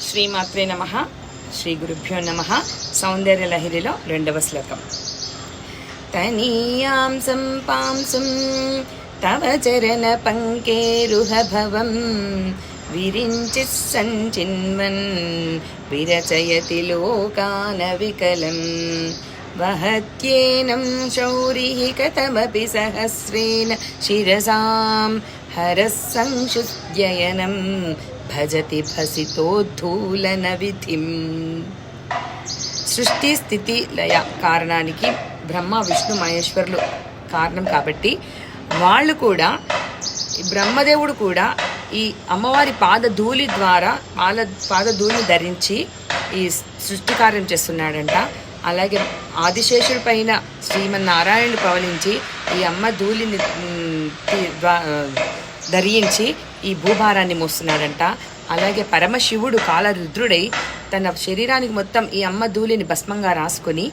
శ్రీమాత్రే నమః. శ్రీ గురుభ్యో నమః. సౌందర్యలహరిలో 2వ శ్లోకం. తనీయాం సంపాంసుం తవ చరణ పంకేరుహభవం విరించి సంచిన్వన్ విరచయతి లోకాన వికలం వహత్యేనం శౌరిః కథమపి సహస్రేణ శిరసాం హరః సంశుద్ధ్యయనం భజతి భసితోద్ధూలన విధిం. సృష్టి స్థితి లయ కారణానికి బ్రహ్మ విష్ణు మహేశ్వరులు కారణం కాబట్టి వాళ్ళు కూడా, బ్రహ్మదేవుడు కూడా ఈ అమ్మవారి పాదధూళి ద్వారా పాదధూళిని ధరించి ఈ సృష్టి కార్యం చేస్తున్నాడంట. అలాగే ఆదిశేషుడి పైన శ్రీమన్నారాయణుడు పవలించి ఈ అమ్మ ధూళిని ధరించి ఈ భూభారాన్ని మోస్తున్నాడంట. అలాగే పరమశివుడు కాలరుద్రుడై తన శరీరానికి మొత్తం ఈ అమ్మ ధూళిని భస్మంగా రాసుకొని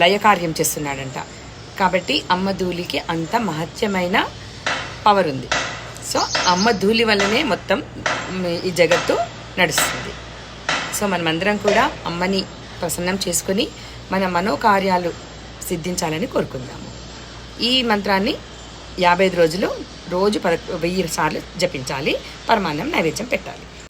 లయకార్యం చేస్తున్నాడంట. కాబట్టి అమ్మ ధూళికి అంత మహత్యమైన పవర్ ఉంది. సో అమ్మ ధూళి వల్లనే మొత్తం ఈ జగత్తు నడుస్తుంది. సో మనమందరం కూడా అమ్మని ప్రసన్నం చేసుకొని మన మనోకార్యాలు సిద్ధించాలని కోరుకుందాము. ఈ మంత్రాన్ని 55 రోజులు రోజు 1000 సార్లు జపించాలి. పరమాన్నం నైవేద్యం పెట్టాలి.